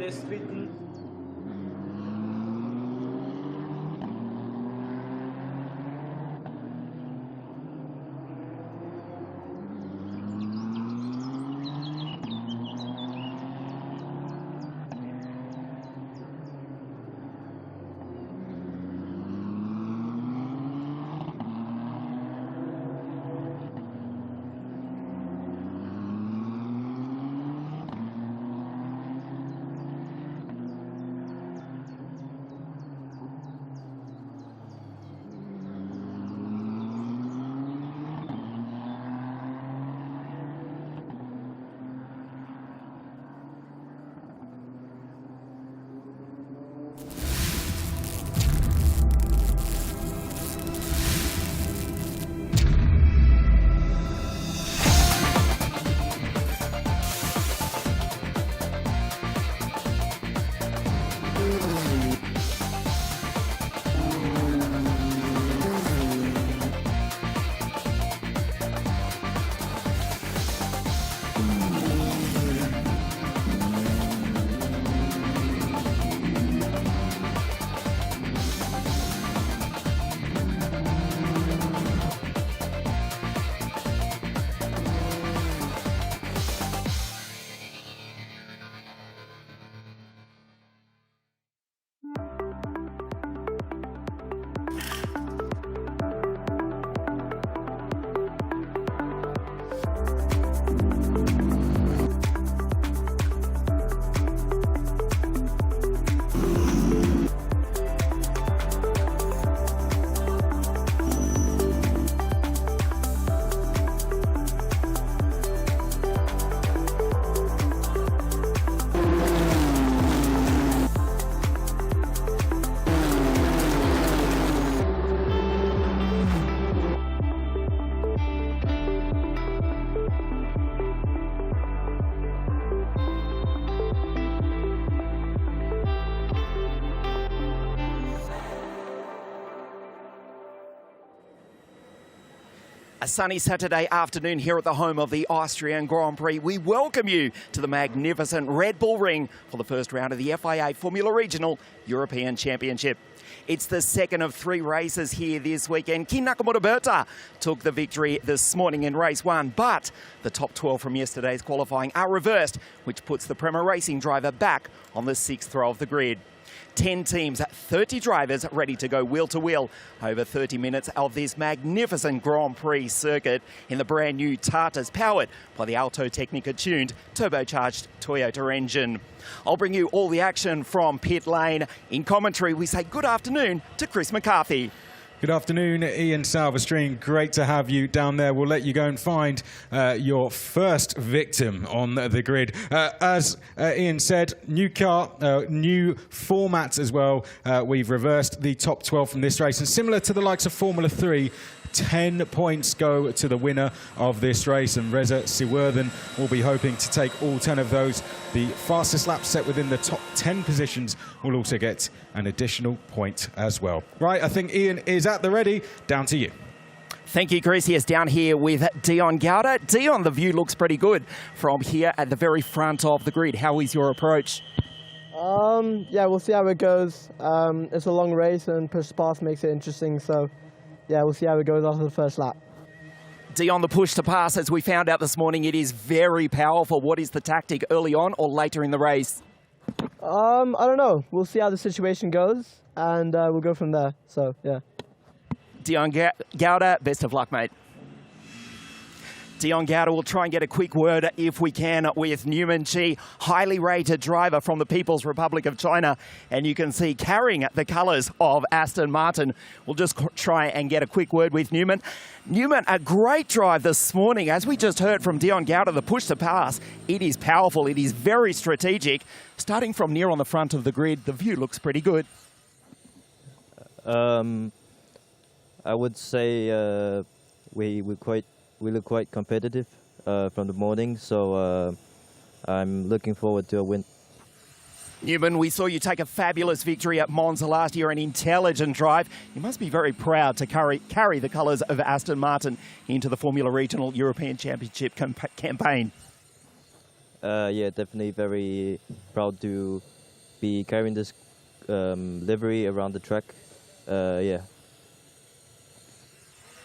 deswegen a sunny Saturday afternoon here at the home of the Austrian Grand Prix. We welcome you to the magnificent Red Bull Ring for the first round of the FIA Formula Regional European Championship. It's the second of 3 races here this weekend. Ki Nakamura Berta took the victory this morning in race 1, but the top 12 from yesterday's qualifying are reversed, which puts the Prema Racing driver back on the 6th row of the grid. 10 teams, 30 drivers ready to go wheel to wheel over 30 minutes of this magnificent Grand Prix circuit in the brand new Tartas, powered by the Auto Technica tuned turbocharged Toyota engine. I'll bring you all the action from pit lane. In commentary, we say good afternoon to Chris McCarthy. Good afternoon, Ian Salverstream. Great to have you down there. We'll let you go and find your first victim on the grid. As Ian said, new car, new format as well. We've reversed the top 12 from this race. And similar to the likes of Formula 3, 10 points go to the winner of this race, and Reza Siwerthan will be hoping to take all 10 of those. The fastest lap set within the top 10 positions will also get an additional point as well. Right, I think Ian is at the ready. Down to you. Thank you, Chris. Yes, down here with Dion Gowda. Dion, the view looks pretty good from here at the very front of the grid. How is your approach? Yeah, we'll see how it goes. It's a long race, and push to pass makes it interesting, so yeah, we'll see how it goes after the first lap. Dion, the push to pass, as we found out this morning, it is very powerful. What is the tactic, early on or later in the race? I don't know. We'll see how the situation goes, and we'll go from there. So, yeah. Dion Gowda, best of luck, mate. Dion Gowda will try and get a quick word, if we can, with Newman Chi, highly rated driver from the People's Republic of China. And you can see carrying the colours of Aston Martin. We'll just try and get a quick word with Newman. Newman, a great drive this morning. As we just heard from Dion Gowda, the push to pass, it is powerful. It is very strategic. Starting from near on the front of the grid, the view looks pretty good. I would say we look quite competitive from the morning, so I'm looking forward to a win. Newman, we saw you take a fabulous victory at Monza last year, an intelligent drive. You must be very proud to carry the colours of Aston Martin into the Formula Regional European Championship campaign. Yeah, definitely very proud to be carrying this livery around the track. Yeah.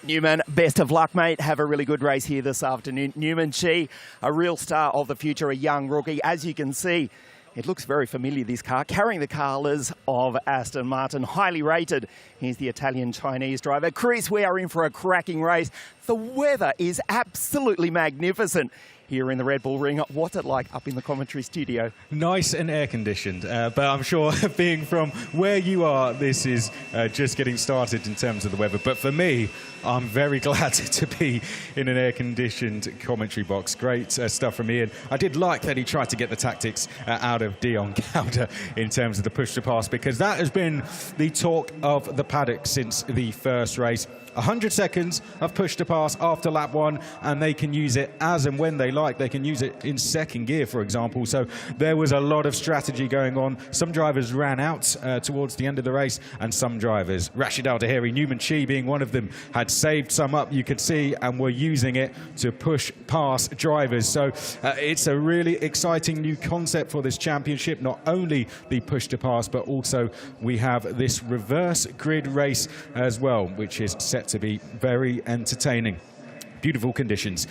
Newman, best of luck, mate. Have a really good race here this afternoon. Newman Chi, a real star of the future, a young rookie. As you can see, it looks very familiar, this car, carrying the colours of Aston Martin, highly rated. Here's the Italian-Chinese driver. Chris, we are in for a cracking race. The weather is absolutely magnificent here in the Red Bull Ring. What's it like up in the commentary studio? Nice and air-conditioned, but I'm sure being from where you are, this is just getting started in terms of the weather. But for me, I'm very glad to be in an air-conditioned commentary box. Great stuff from Ian. I did like that he tried to get the tactics out of Dion Gowder in terms of the push to pass, because that has been the talk of the paddock since the first race. 100 seconds of push to pass after lap 1, and they can use it as and when they like. They can use it in second gear, for example. So there was a lot of strategy going on. Some drivers ran out towards the end of the race, and some drivers, Rashid Al Tahiri, Newman Chi being one of them, had saved some up, you could see, and were using it to push past drivers. So it's a really exciting new concept for this championship. Not only the push to pass, but also we have this reverse grid race as well, which is set to be very entertaining. Beautiful conditions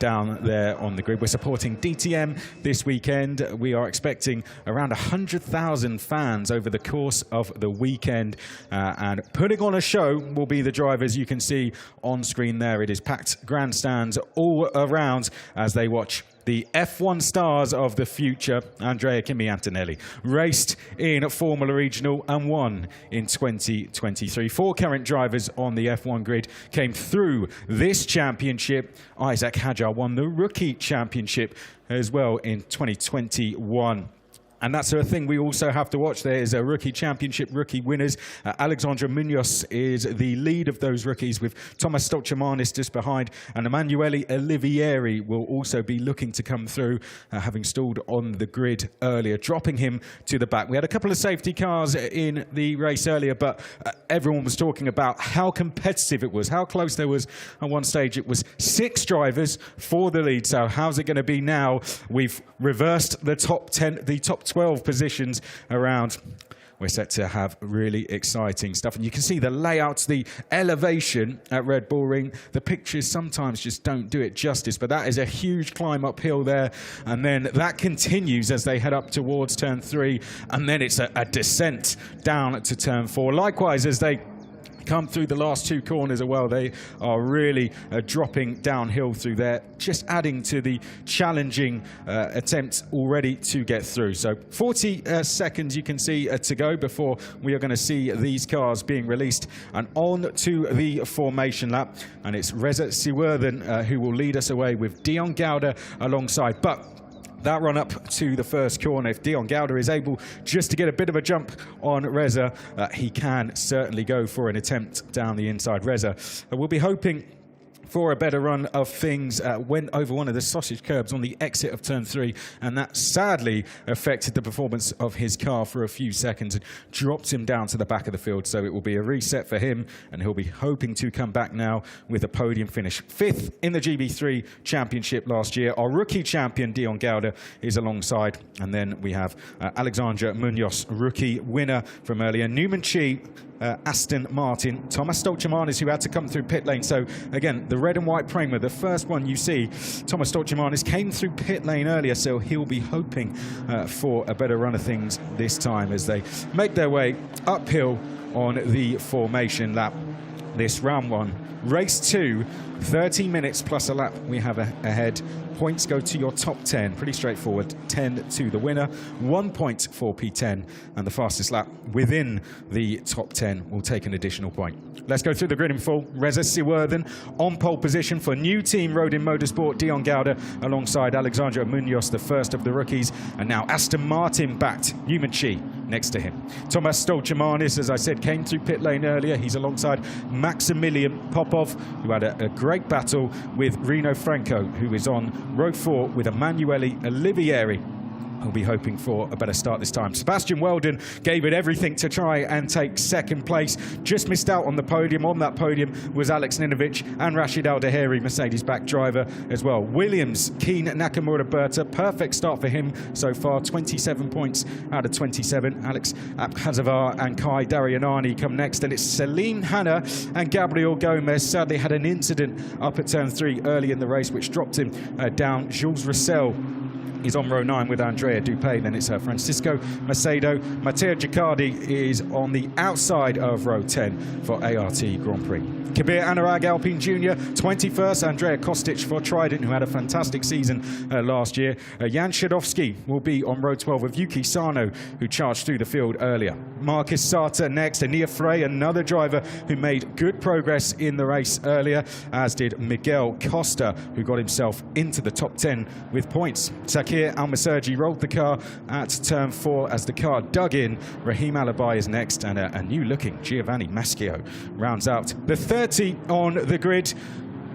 down there on the grid. We're supporting DTM this weekend. We are expecting around 100,000 fans over the course of the weekend, and putting on a show will be the drivers you can see on screen there. It is packed grandstands all around as they watch the F1 stars of the future. Andrea Kimi Antonelli raced in Formula Regional and won in 2023. 4 current drivers on the F1 grid came through this championship. Isaac Hadjar won the Rookie Championship as well in 2021. And that's a thing we also have to watch. There is a Rookie Championship rookie winners. Alexandra Munoz is the lead of those rookies, with Thomas Stolchamanis just behind, and Emanuele Olivieri will also be looking to come through, having stalled on the grid earlier, dropping him to the back. We had a couple of safety cars in the race earlier, but everyone was talking about how competitive it was, how close there was. At one stage it was 6 drivers for the lead. So how's it going to be now? We've reversed the top 10, the top 12 positions around. We're set to have really exciting stuff. And you can see the layouts, the elevation at Red Bull Ring. The pictures sometimes just don't do it justice, but that is a huge climb uphill there. And then that continues as they head up towards turn 3. And then it's a descent down to turn 4. Likewise, as they come through the last 2 corners as well, they are really dropping downhill through there, just adding to the challenging attempt already to get through. So 40 seconds you can see to go before we are going to see these cars being released and on to the formation lap. And it's Reza Siwerthan who will lead us away with Dion Gowder alongside. But that run up to the first corner, if Dion Gowder is able just to get a bit of a jump on Reza, he can certainly go for an attempt down the inside. Reza will be hoping for a better run of things, went over one of the sausage curbs on the exit of turn 3, and that sadly affected the performance of his car for a few seconds and dropped him down to the back of the field. So it will be a reset for him, and he'll be hoping to come back now with a podium finish. 5th in the GB3 Championship last year. Our rookie champion, Dion Gowder, is alongside. And then we have Alexandra Munoz, rookie winner from earlier. Newman Chi, Aston Martin, Thomas Stolchamanis, who had to come through pit lane. So again, the red and white Prema, the first one you see, Thomas Stolchamanis came through pit lane earlier, so he'll be hoping for a better run of things this time as they make their way uphill on the formation lap. This round 1, race 2, 30 minutes plus a lap we have ahead. Points go to your top 10, pretty straightforward. 10 to the winner, 1 point for P10, and the fastest lap within the top 10 will take an additional point. Let's go through the grid in full. Reza Siwerthan on pole position for new team Rodin Motorsport, Dion Gowder alongside Alexandra Munoz, the first of the rookies, and now Aston Martin backed Newman Chi next to him. Thomas Stolchamanis, as I said, came through pit lane earlier. He's alongside Maximilian Popov, who had a great battle with Rino Franco, who is on row 4 with Emanuele Olivieri. We'll be hoping for a better start this time. Sebastian Weldon gave it everything to try and take second place. Just missed out on the podium. On that podium was Alex Ninovic and Rashid Al-Daheri, Mercedes-back driver as well. Williams, Keen Nakamura-Berta, perfect start for him so far. 27 points out of 27. Alex Hazavar and Kai Darianani come next. And it's Celine Hanna and Gabriel Gomez. Sadly had an incident up at turn 3 early in the race, which dropped him down. Jules Roussel is on row 9 with Andrea Dupé. Then it's Francisco Macedo. Matteo Gicardi is on the outside of row 10 for ART Grand Prix. Kabir Anurag Alpine Jr., 21st. Andrea Kostic for Trident, who had a fantastic season last year. Jan Shadowski will be on row 12 with Yuki Sano, who charged through the field earlier. Marcus Sarta next. Ania Frey, another driver who made good progress in the race earlier, as did Miguel Costa, who got himself into the top 10 with points. Sakir Al-Maserji rolled the car at turn 4 as the car dug in. Rahim Alabai is next, and a new-looking Giovanni Maschio rounds out the 30 on the grid.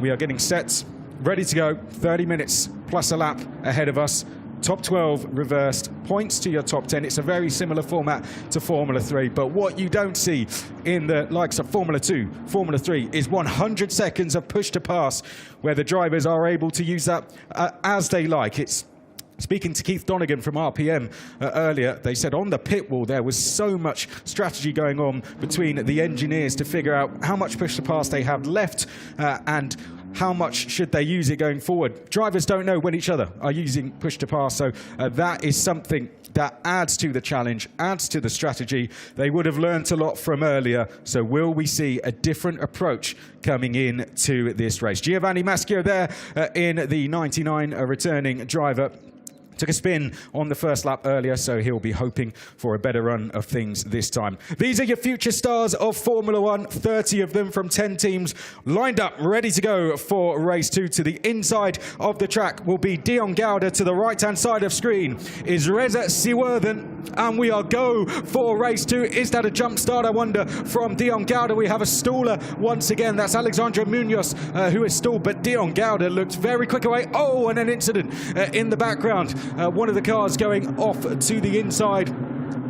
We are getting set, ready to go. 30 minutes plus a lap ahead of us. Top 12 reversed, points to your top 10. It's a very similar format to Formula 3, but what you don't see in the likes of Formula 2, Formula 3 is 100 seconds of push to pass, where the drivers are able to use that as they like. It's Speaking to Keith Donegan from RPM earlier, they said on the pit wall there was so much strategy going on between the engineers to figure out how much push to pass they have left and how much should they use it going forward. Drivers don't know when each other are using push to pass, so that is something that adds to the challenge, adds to the strategy. They would have learnt a lot from earlier, so will we see a different approach coming in to this race? Giovanni Maschio there in the 99, returning driver. Took a spin on the first lap earlier, so he'll be hoping for a better run of things this time. These are your future stars of Formula 1, 30 of them from 10 teams, lined up, ready to go for race 2. To the inside of the track will be Dion Gouda. To the right-hand side of screen is Reza Siwerthan, and we are go for race 2. Is that a jump start, I wonder, from Dion Gouda? We have a staller once again. That's Alexandra Munoz who is stalled, but Dion Gouda looked very quick away. Oh, and an incident in the background. One of the cars going off to the inside.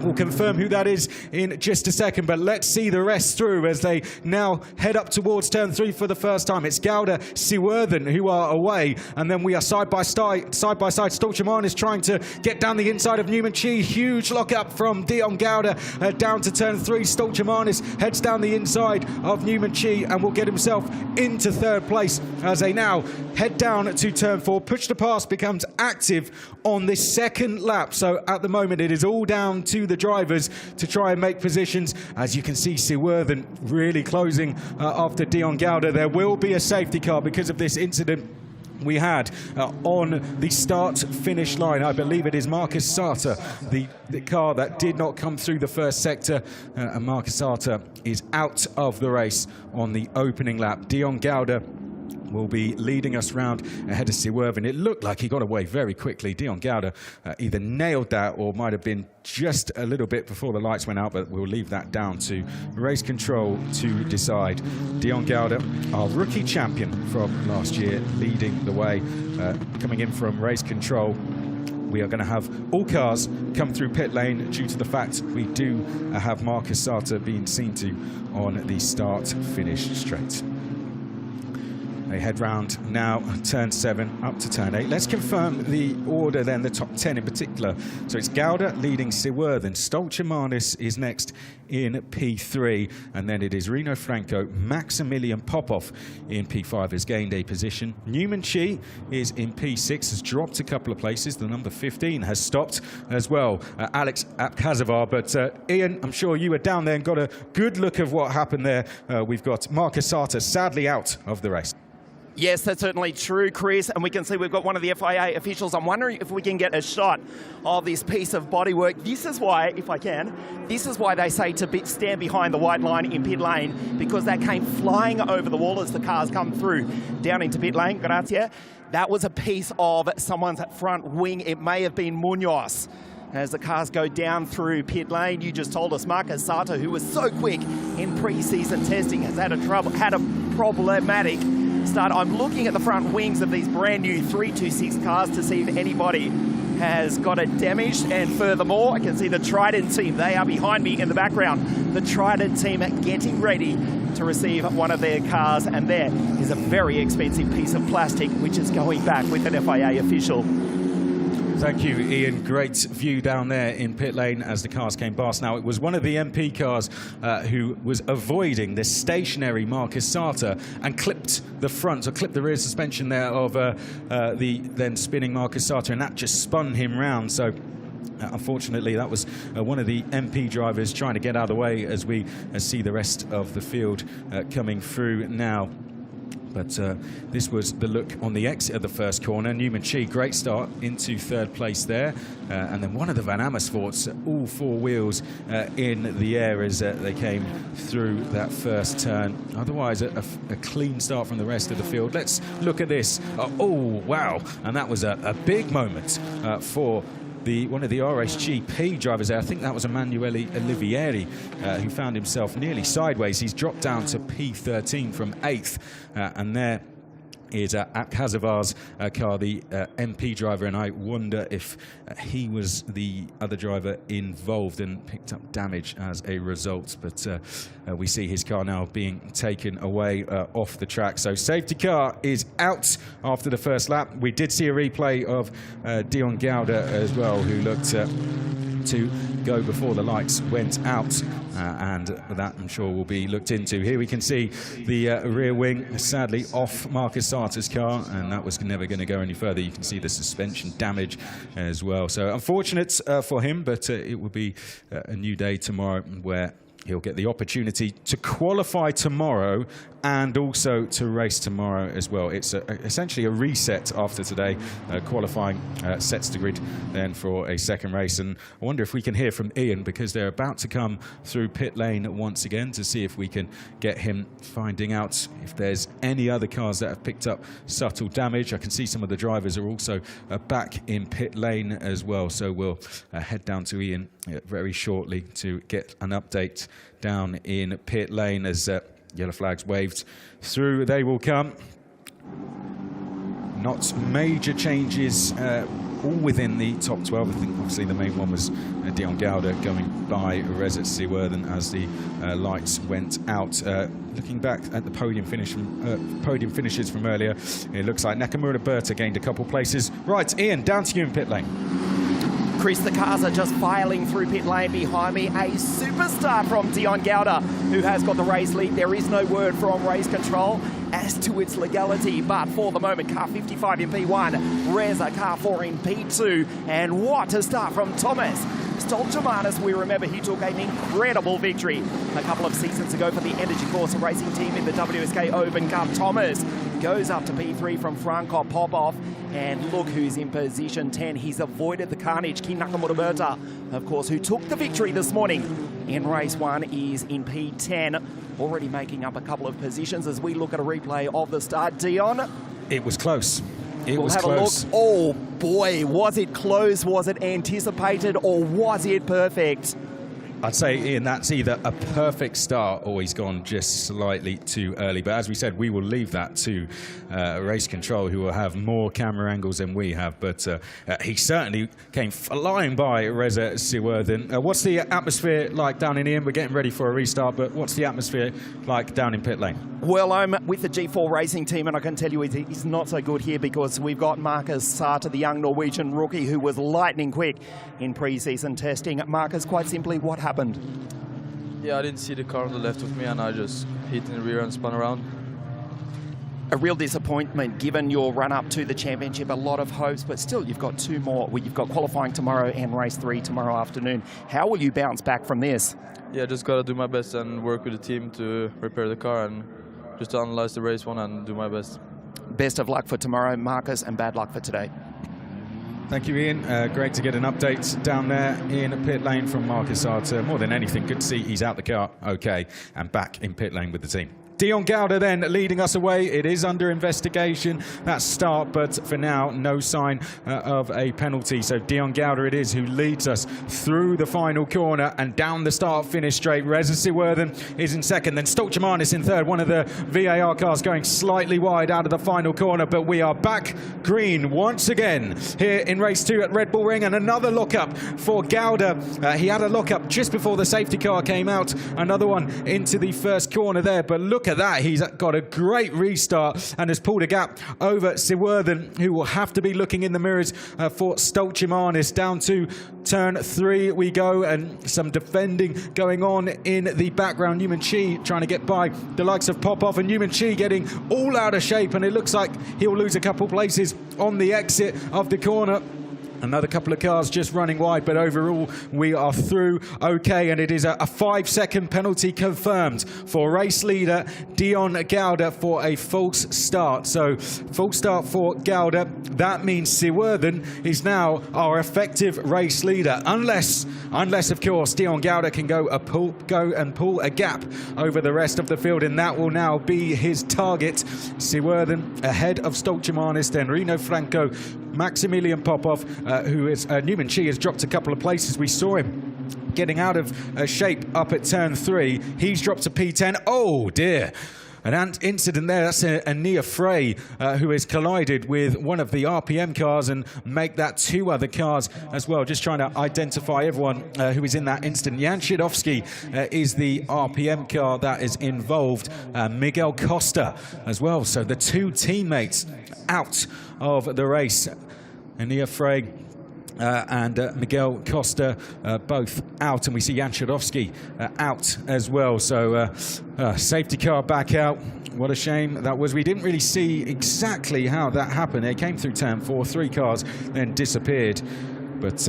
We'll confirm who that is in just a second, but let's see the rest through as they now head up towards turn 3 for the first time. It's Gouda, Siwerthan who are away, and then we are side by side. Stolchaman is trying to get down the inside of Newman Chi. Huge lock-up from Dion Gouda down to turn 3. Stolchamanis heads down the inside of Newman Chi and will get himself into third place as they now head down to turn 4. Push to pass becomes active on this second lap, so at the moment it is all down to the drivers to try and make positions. As you can see, Siwerthan really closing after Dion Gouda. There will be a safety car because of this incident we had on the start-finish line. I believe it is Marcus Sarta, the car that did not come through the first sector, and Marcus Sarta is out of the race on the opening lap. Dion Gouda will be leading us round ahead of Siwerthan. It looked like he got away very quickly. Dion Gouda either nailed that or might have been just a little bit before the lights went out, but we'll leave that down to race control to decide. Dion Gouda, our rookie champion from last year, leading the way. Coming in from race control, we are going to have all cars come through pit lane due to the fact we do have Marcus Sarta being seen to on the start-finish straight. They head round now, turn 7 up to turn 8. Let's confirm the order then, the top 10 in particular. So it's Gouda leading Siwerthan. Stolchamanis is next in P3. And then it is Reno Franco. Maximilian Popov in P5 has gained a position. Newman Chi is in P6, has dropped a couple of places. The number 15 has stopped as well. Alex Kazavar. But Ian, I'm sure you were down there and got a good look of what happened there. We've got Marcus Sarta sadly out of the race. Yes, that's certainly true, Chris, and we can see we've got one of the FIA officials. I'm wondering if we can get a shot of this piece of bodywork. This is why, if I can, this is why they say to stand behind the white line in pit lane, because that came flying over the wall as the cars come through down into pit lane. Grazie. That was a piece of someone's front wing. It may have been Munoz. As the cars go down through pit lane, you just told us Marcus Sarta, who was so quick in pre-season testing, has had a problematic start. I'm looking at the front wings of these brand new 326 cars to see if anybody has got it damaged, and furthermore, I can see the Trident team. They are behind me in the background. The Trident team getting ready to receive one of their cars, and there is a very expensive piece of plastic which is going back with an FIA official. Thank you, Ian. Great view down there in pit lane as the cars came past. Now, it was one of the MP cars who was avoiding this stationary Marcus Sartor and clipped the front, or clipped the rear suspension there of the then spinning Marcus Sartor, and that just spun him round. So unfortunately, that was one of the MP drivers trying to get out of the way as we see the rest of the field coming through now. But this was the look on the exit of the first corner. Newman Chi, great start into third place there. And then one of the Van Amersfoorts, all four wheels in the air as they came through that first turn. Otherwise, a clean start from the rest of the field. Let's look at this. Oh, wow. And that was a big moment for one of the RSGP drivers there. I think that was Emanuele Olivieri, who found himself nearly sideways. He's dropped down to P13 from 8th, and there is Akhazavar's car, the MP driver, and I wonder if he was the other driver involved and picked up damage as a result. But we see his car now being taken away off the track. So safety car is out after the first lap. We did see a replay of Dion Gauda as well, who looked to go before the lights went out, and that I'm sure will be looked into. Here we can see the rear wing sadly off Marcus Sartor's car, and that was never going to go any further. You can see the suspension damage as well. So unfortunate for him, but it will be a new day tomorrow where he'll get the opportunity to qualify tomorrow and also to race tomorrow as well. It's essentially a reset after today. Qualifying sets the grid then for a second race. And I wonder if we can hear from Ian, because they're about to come through pit lane once again to see if we can get him finding out if there's any other cars that have picked up subtle damage. I can see some of the drivers are also back in pit lane as well. So we'll head down to Ian very shortly to get an update down in pit lane as yellow flags waved through. They will come. Not major changes, all within the top 12. I think obviously the main one was Dion Gauda going by Reza Siwerthen as the lights went out. Looking back at the podium finishes from earlier, it looks like Nakamura Berta gained a couple places. Right, Ian, down to you in pit lane. Chris, the cars are just filing through pit lane behind me. A superstar from Dion Gauda, who has got the race lead. There is no word from race control as to its legality, but for the moment, car 55 in P1, Reza car 4 in P2, and what a start from Thomas Stoltemanis. We remember he took an incredible victory a couple of seasons ago for the Energy Corsa racing team in the WSK Open Cup. Thomas goes up to P3 from Franco Popov, and look who's in position 10. He's avoided the carnage. Ki Nakamura Berta, of course, who took the victory this morning in race 1, is in P10, already making up a couple of positions as we look at a replay of the start. Dion? It was close. It was have close. A look. Oh boy, was it close, was it anticipated, or was it perfect? I'd say, Ian, that's either a perfect start or he's gone just slightly too early. But as we said, we will leave that to race control, who will have more camera angles than we have. But he certainly came flying by Reza Siwerthen. What's the atmosphere like down in Ian? We're getting ready for a restart, but what's the atmosphere like down in pit lane? Well, I'm with the G4 racing team, and I can tell you it's not so good here because we've got Marcus Sartor, the young Norwegian rookie, who was lightning quick in pre-season testing. Marcus, quite simply, what happened? Yeah, I didn't see the car on the left of me, and I just hit in the rear and spun around. A real disappointment given your run up to the championship. A lot of hopes, but still you've got two more. Well, you've got qualifying tomorrow and race 3 tomorrow afternoon. How will you bounce back from this? Yeah, just got to do my best and work with the team to repair the car and just to analyze the race 1 and do my best. Best of luck for tomorrow, Marcus, and bad luck for today. Thank you, Ian. Great to get an update down there in pit lane from Marcus Sartor. More than anything, good to see he's out the car okay and back in pit lane with the team. Dion Gouda then leading us away. It is under investigation, that start, but for now, no sign of a penalty. So Dion Gouda it is who leads us through the final corner and down the start-finish straight. Reza Siwerthan is in second, then Stoltemanis in third. One of the VAR cars going slightly wide out of the final corner, but we are back green once again here in race 2 at Red Bull Ring, and another look-up for Gouda. He had a look-up just before the safety car came out, another one into the first corner there, but look at that, he's got a great restart and has pulled a gap over Siwerthan, who will have to be looking in the mirrors for Stoltemanis. Down to turn 3 we go, and some defending going on in the background. Newman Chi trying to get by the likes of Popov, and Newman Chi getting all out of shape, and it looks like he'll lose a couple places on the exit of the corner. Another couple of cars just running wide, but overall we are through okay, and it is a 5-second penalty confirmed for race leader Dion Gouda for a false start. So false start for Gouda. That means Siwerthan is now our effective race leader, unless of course Dion Gouda can go and pull a gap over the rest of the field, and that will now be his target. Siwerthan ahead of Stoltemanis, then Rino Franco, Maximilian Popov, who is Newman Chi has dropped a couple of places. We saw him getting out of shape up at turn 3. He's dropped to P10. Oh dear. An incident there. That's a Nia Frey who has collided with one of the RPM cars and make that 2 other cars as well. Just trying to identify everyone who is in that incident. Jan Shidovsky is the RPM car that is involved. Miguel Costa as well. So the 2 teammates out of the race. Nia Frey and Miguel Costa both out, and we see Jan Shidovsky out as well. So safety car back out. What a shame that was. We didn't really see exactly how that happened. It came through turn 4, 3 cars, then disappeared. But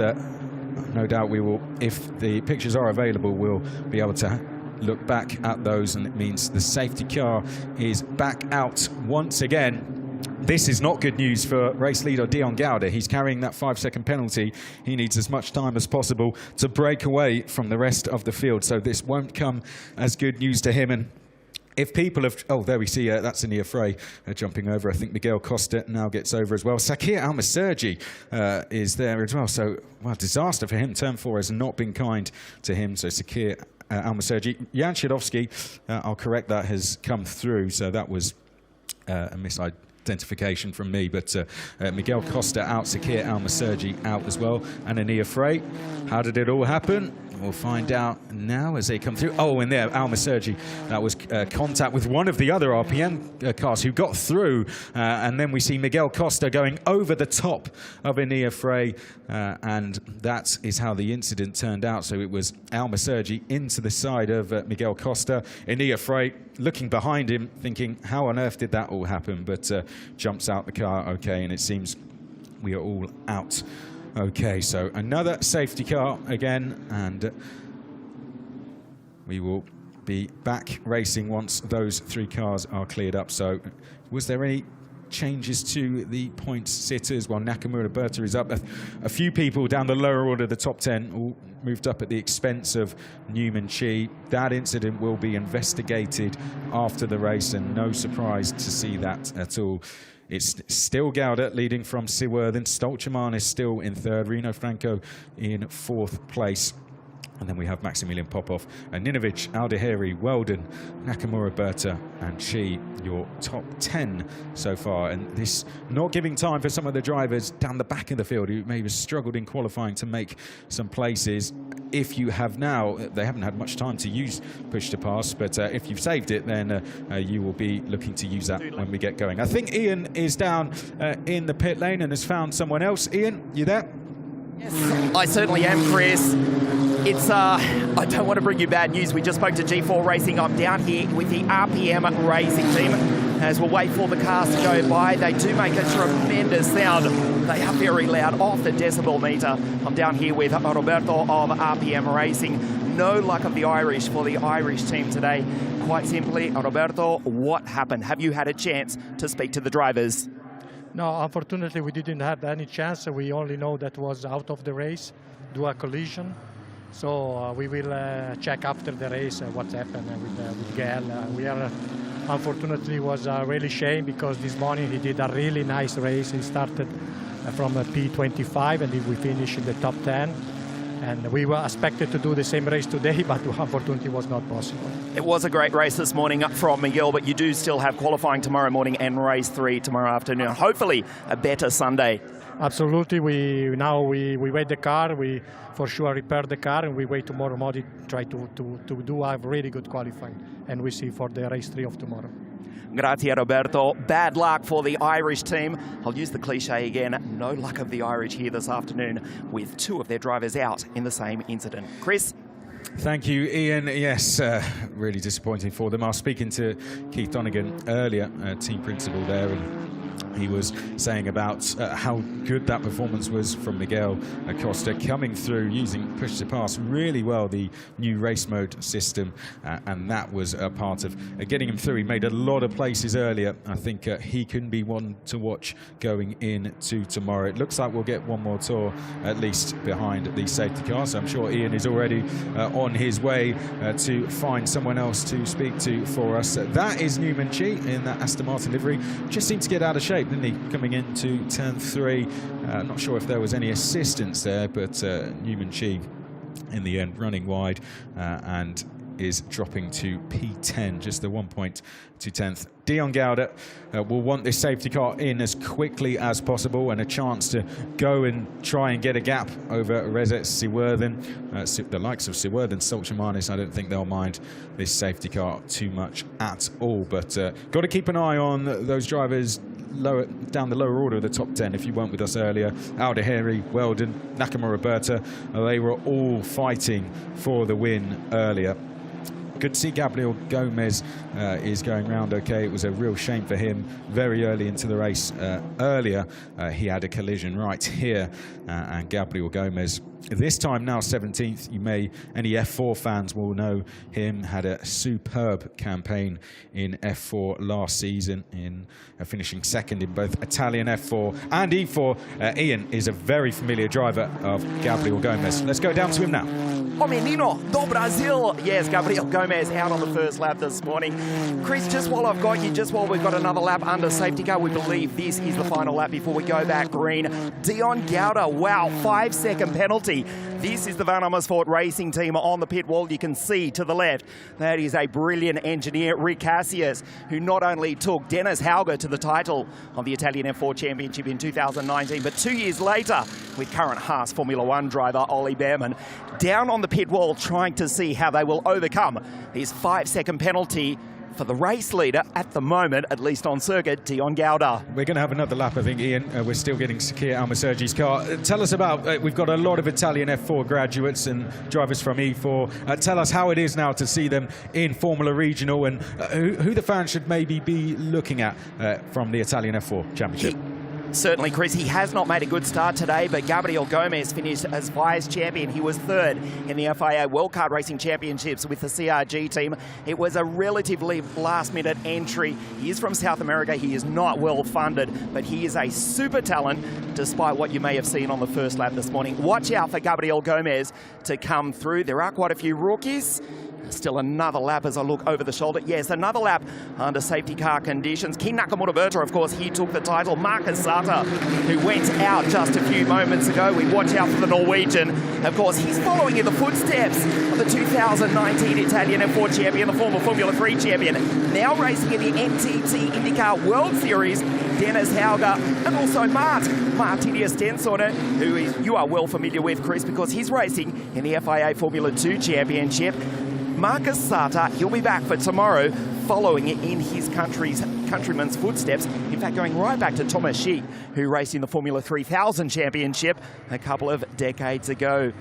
no doubt we will, if the pictures are available, we'll be able to look back at those, and it means the safety car is back out once again. This is not good news for race leader Dion Gouda. He's carrying that 5-second penalty. He needs as much time as possible to break away from the rest of the field. So this won't come as good news to him. And if people have... Oh, there we see, that's Ania Frey jumping over. I think Miguel Costa now gets over as well. Sakir Almasergi is there as well. So, well, disaster for him. Turn 4 has not been kind to him. So Sakir Almasergi. Jan Shidovsky, I'll correct that, has come through. So that was a misidentification from me, but Miguel Costa out, Sakir Almasergi out as well, and Ania Frey. How did it all happen? We'll find out now as they come through. Oh, and there, Almasergi, that was contact with one of the other RPM cars who got through, and then we see Miguel Costa going over the top of Ania Frey, and that is how the incident turned out. So it was Almasergi into the side of Miguel Costa. Ania Frey looking behind him, thinking, how on earth did that all happen? But jumps out the car okay, and it seems we are all out. Okay, so another safety car again, and we will be back racing once those 3 cars are cleared up. So was there any changes to the point sitters? Well, Nakamura Berta is up. A few people down the lower order, the top 10, all moved up at the expense of Newman Chi. That incident will be investigated after the race, and no surprise to see that at all. It's still Gouda leading from Siwerthan. Stoltemanis still in 3rd. Rino Franco in 4th place. And then we have Maximilian Popov, Ninovic, Aldeheri, Weldon, Nakamura Berta, and Chi, your top 10 so far. And this not giving time for some of the drivers down the back of the field who maybe struggled in qualifying to make some places. If you have now, they haven't had much time to use push to pass, but if you've saved it, then you will be looking to use that when we get going. I think Ian is down in the pit lane and has found someone else. Ian, you there? Yes, I certainly am, Chris. It's, I don't want to bring you bad news. We just spoke to G4 Racing. I'm down here with the RPM racing team as we'll wait for the cars to go by. They do make a tremendous sound. They are very loud off the decibel meter. I'm down here with Roberto of RPM Racing. No luck of the Irish for the Irish team today. Quite simply, Roberto, what happened? Have you had a chance to speak to the drivers? No, unfortunately, we didn't have any chance. We only know that was out of the race due to a collision. So we will check after the race what happened with Gael. We are Unfortunately, it was a really shame because this morning he did a really nice race. He started from a P25 and we finished in the top 10. And we were expected to do the same race today, but unfortunately was not possible. It was a great race this morning from Miguel, but you do still have qualifying tomorrow morning and race 3 tomorrow afternoon. Hopefully a better Sunday. Absolutely. We wait the car. We for sure repair the car, and we wait tomorrow morning try to do a really good qualifying. And we see for the race 3 of tomorrow. Grazie, Roberto. Bad luck for the Irish team. I'll use the cliche again. No luck of the Irish here this afternoon with 2 of their drivers out in the same incident. Chris? Thank you, Ian. Yes, really disappointing for them. I was speaking to Keith Donegan earlier, team principal there, and he was saying about how good that performance was from Miguel Acosta, coming through using push to pass really well, the new race mode system, and that was a part of getting him through. He made a lot of places earlier. I think he can be one to watch going into tomorrow. It looks like we'll get one more tour at least behind the safety car, so I'm sure Ian is already on his way to find someone else to speak to for us. That is Newman Chi in that Aston Martin livery. Just seemed to get out of shape, didn't he, coming into turn 3. Not sure if there was any assistance there, but Newman Chi in the end running wide and is dropping to P10, just the 1.2 Dion Gauda will want this safety car in as quickly as possible and a chance to go and try and get a gap over Reza Siwerthan. The likes of Siwerthan, Solchamanis, I don't think they'll mind this safety car too much at all, but got to keep an eye on those drivers lower down the lower order of the top 10. If you weren't with us earlier, Aldeheri, Weldon, Nakamura, Berta, they were all fighting for the win earlier. Good to see Gabriel Gomez is going round okay. It was a real shame for him very early into the race. Earlier, he had a collision right here, and Gabriel Gomez, this time now 17th. Any F4 fans will know him, had a superb campaign in F4 last season, in finishing second in both Italian F4 and E4. Ian is a very familiar driver of Gabriel Gomez. Let's go down to him now. O menino do Brasil. Yes, Gabriel Gomez out on the first lap this morning. Chris, just while I've got you, just while we've got another lap under safety car, we believe this is the final lap before we go back green. Dion Gauda, wow, 5-second penalty. This is the Van Amersfoort racing team on the pit wall. You can see to the left, that is a brilliant engineer, Rick Cassius, who not only took Dennis Hauger to the title of the Italian F4 Championship in 2019, but 2 years later, with current Haas Formula One driver Ollie Behrman, down on the pit wall trying to see how they will overcome this 5-second penalty for the race leader at the moment, at least on circuit, Dion Gauda. We're going to have another lap, I think, Ian. We're still getting Sakir Almasergi's car. Tell us about, we've got a lot of Italian F4 graduates and drivers from E4. Tell us how it is now to see them in Formula Regional, and who the fans should maybe be looking at from the Italian F4 Championship. Certainly, Chris, he has not made a good start today, but Gabriel Gomez finished as vice champion. He was third in the FIA World Kart Racing Championships with the CRG team. It was a relatively last-minute entry. He is from South America. He is not well funded, but he is a super talent, despite what you may have seen on the first lap this morning. Watch out for Gabriel Gomez to come through. There are quite a few rookies. Still another lap as I look over the shoulder. Yes, another lap under safety car conditions. King Nakamura Berta, of course, he took the title. Marcus Sata, who went out just a few moments ago. We watch out for the Norwegian. Of course, he's following in the footsteps of the 2019 Italian F4 champion, the former Formula 3 champion, now racing in the NTT IndyCar World Series, Dennis Hauger, and also Martini Stensson, who you are well familiar with, Chris, because he's racing in the FIA Formula 2 Championship. Marcus Sata, he'll be back for tomorrow, following in his countryman's footsteps. In fact, going right back to Thomas Schick, who raced in the Formula 3000 Championship a couple of decades ago.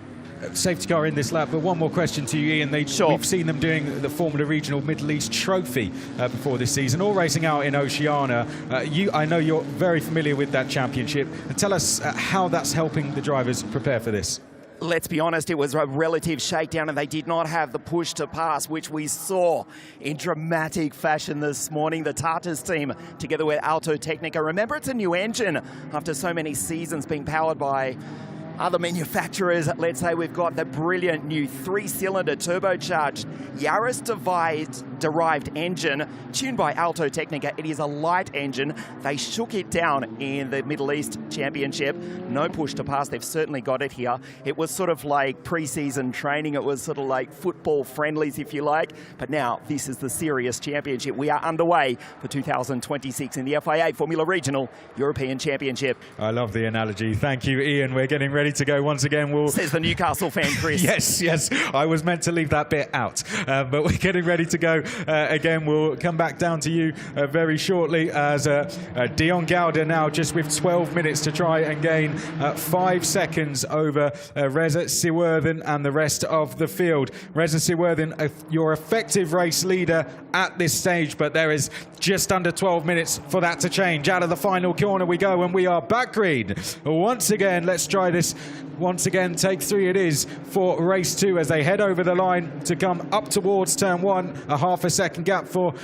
Safety car in this lap, but one more question to you, Ian. We've seen them doing the Formula Regional Middle East Trophy before this season, all racing out in Oceania. I know you're very familiar with that championship. Tell us how that's helping the drivers prepare for this. Let's be honest, it was a relative shakedown and they did not have the push to pass, which we saw in dramatic fashion this morning. The Tartas team, together with Auto Technica. Remember, it's a new engine after so many seasons being powered by Other manufacturers, let's say we've got the brilliant new 3-cylinder turbocharged Yaris-derived engine tuned by Alto Technica. It is a light engine. They shook it down in the Middle East Championship. No push to pass. They've certainly got it here. It was sort of like pre-season training. It was sort of like football friendlies, if you like. But now this is the serious championship. We are underway for 2026 in the FIA Formula Regional European Championship. I love the analogy. Thank you, Ian. We're getting ready to go once again. Says the Newcastle fan, Chris. Yes. I was meant to leave that bit out. But we're getting ready to go again. We'll come back down to you very shortly as Dion Gauda now just with 12 minutes to try and gain 5 seconds over Reza Siwerthan and the rest of the field. Reza Siwerthan, your effective race leader at this stage, but there is just under 12 minutes for that to change. Out of the final corner we go, and we are back green. Once again, let's try this. Once again, take 3 it is for race 2 as they head over the line to come up towards turn 1. A half a second gap for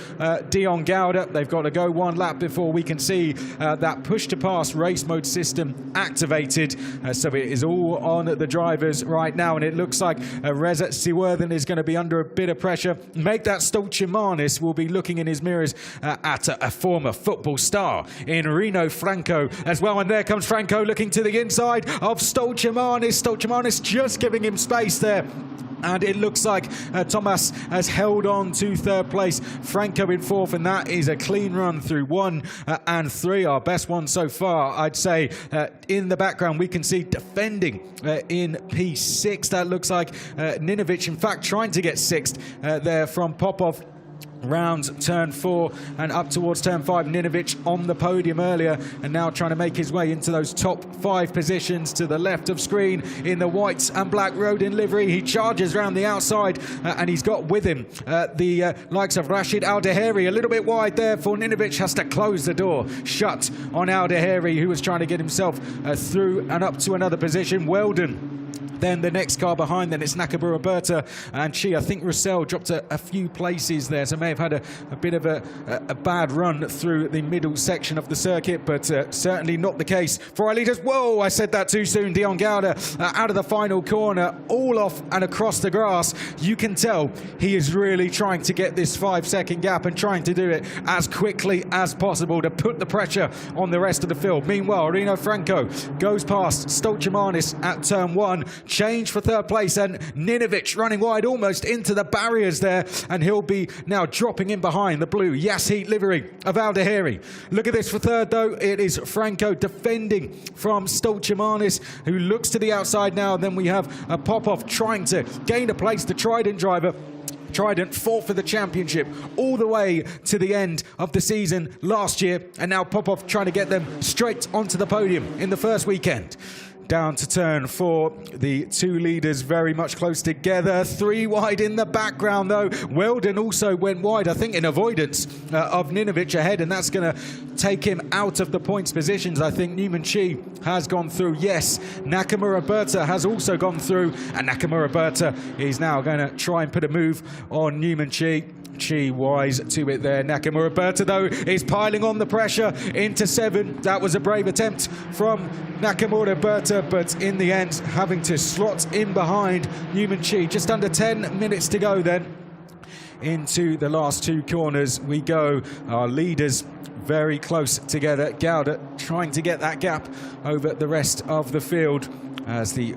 Dion Gauda. They've got to go 1 lap before we can see that push to pass race mode system activated. So it is all on the drivers right now, and it looks like Reza Siwerthan is going to be under a bit of pressure. Make that Stolcimanis will be looking in his mirrors at a former football star in Rino Franco as well. And there comes Franco looking to the inside of Stolcimanis. Stolcimanis just giving him space there. And it looks like Thomas has held on to 3rd place, Franco in 4th, and that is a clean run through 1 and 3, our best one so far, I'd say. In the background, we can see defending in P6. That looks like Ninovic, in fact, trying to get 6th there from Popov. Round turn 4 and up towards turn 5. Ninovic on the podium earlier and now trying to make his way into those top 5 positions to the left of screen in the white and black Rodin livery. He charges around the outside and he's got with him the likes of Rashid Al-Daheri. A little bit wide there for Ninovic. Has to close the door shut on Al-Daheri, who was trying to get himself through and up to another position. Weldon. Then the next car behind, then it's Nakamura Berta and I think Roussel dropped a few places there, so may have had a bit of a bad run through the middle section of the circuit, but certainly not the case for our leaders. Whoa, I said that too soon. Dion Gauda out of the final corner, all off and across the grass. You can tell he is really trying to get this 5-second gap and trying to do it as quickly as possible to put the pressure on the rest of the field. Meanwhile, Rino Franco goes past Stolcimanis at turn 1. Change for 3rd place, and Ninovic running wide almost into the barriers there, and he'll be now dropping in behind the blue Yas Heat livery of Al-Daheri. Look at this for 3rd though. It is Franco defending from Stolcimanis, who looks to the outside now. And then we have a Popov trying to gain a place, the Trident driver. Trident fought for the championship all the way to the end of the season last year, and now Popov trying to get them straight onto the podium in the first weekend. Down to turn 4, the 2 leaders very much close together. 3 wide in the background though. Weldon also went wide, I think in avoidance of Ninovic ahead, and that's going to take him out of the points positions. I think Newman Chi has gone through. Yes, Nakamura Berta has also gone through, and Nakamura Berta is now going to try and put a move on Newman Chi. Chi wise to it there. Nakamura Berta though is piling on the pressure into 7. That was a brave attempt from Nakamura Berta, but in the end having to slot in behind Newman Chi. Just under 10 minutes to go then. Into the last 2 corners we go. Our leaders very close together. Gauda trying to get that gap over the rest of the field as the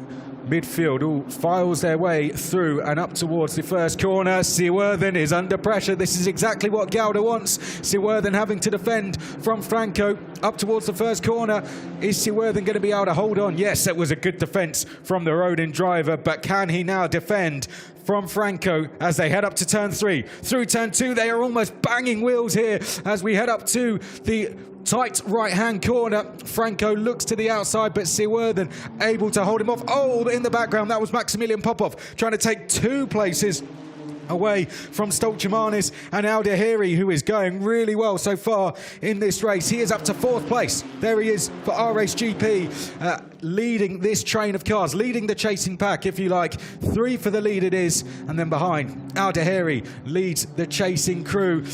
midfield all files their way through and up towards the first corner. Siwerthan is under pressure. This is exactly what Gauda wants. Siwerthan having to defend from Franco up towards the first corner. Is Siwerthan going to be able to hold on? Yes, that was a good defence from the Rodin driver, but can he now defend from Franco as they head up to turn 3? Through turn 2, they are almost banging wheels here as we head up to the tight right-hand corner. Franco looks to the outside, but Siwerthan able to hold him off. Oh, in the background, that was Maximilian Popov trying to take 2 places away from Stolcimanis and Al-Daheri, who is going really well so far in this race. He is up to 4th place. There he is for RSGP. leading this train of cars, leading the chasing pack, if you like. 3 for the lead it is, and then behind, Aldeheri leads the chasing crew.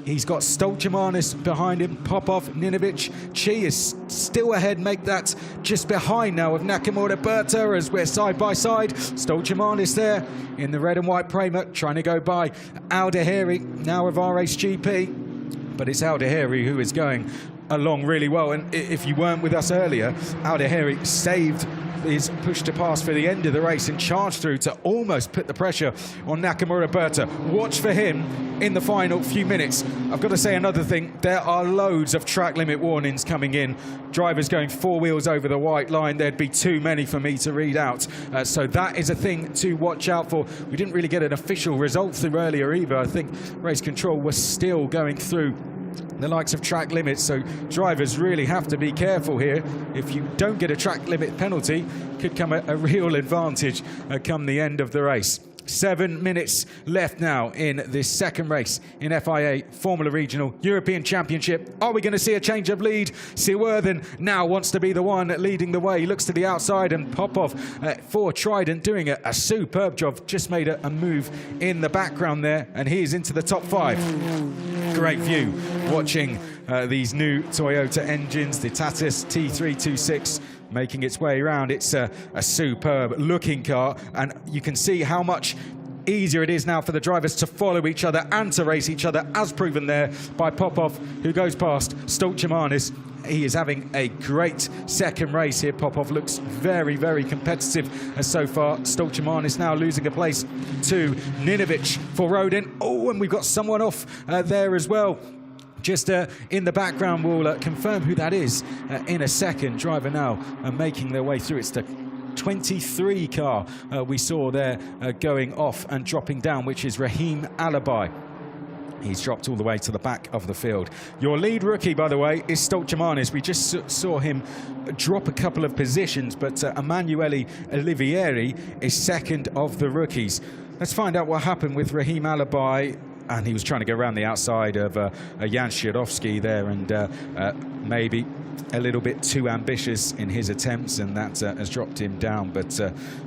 He's got Stolchemanis behind him, Popov, Ninovic. Chi is still ahead, make that just behind now of Nakamura Berta as we're side by side. Stolchemanis there in the red and white Prema, trying to go by Aldeheri, now of RACE GP. But it's Aldeheri who is going along really well, and if you weren't with us earlier, Aldeheri saved his push to pass for the end of the race and charged through to almost put the pressure on Nakamura Berta. Watch for him in the final few minutes. I've got to say another thing, there are loads of track limit warnings coming in. Drivers going 4 wheels over the white line, there'd be too many for me to read out. So that is a thing to watch out for. We didn't really get an official result through earlier either. I think race control was still going through the likes of track limits, so drivers really have to be careful here. If you don't get a track limit penalty, could come a real advantage come the end of the race. 7 minutes left now in this second race in FIA Formula Regional European Championship. Are we going to see a change of lead? Sewerthen now wants to be the one leading the way. He looks to the outside, and Popov for Trident doing a superb job. Just made a move in the background there, and he is into the top 5. Great view watching these new Toyota engines, the Tatis T326. Making its way around. It's a superb looking car, and you can see how much easier it is now for the drivers to follow each other and to race each other, as proven there by Popov, who goes past Stolchemanis. He is having a great second race here. Popov looks very, very competitive so far. Stolchemanis now losing a place to Ninovic for Rodin. Oh, and we've got someone off there as well. Just in the background, we'll confirm who that is in a second. Driver now making their way through. It's the 23 car we saw there going off and dropping down, which is Rahim Alabai. He's dropped all the way to the back of the field. Your lead rookie, by the way, is Stolchemanis. We just saw him drop a couple of positions, but Emanuele Olivieri is second of the rookies. Let's find out what happened with Rahim Alabai. And he was trying to go around the outside of Jan Shidovsky there, and maybe a little bit too ambitious in his attempts, and that has dropped him down, but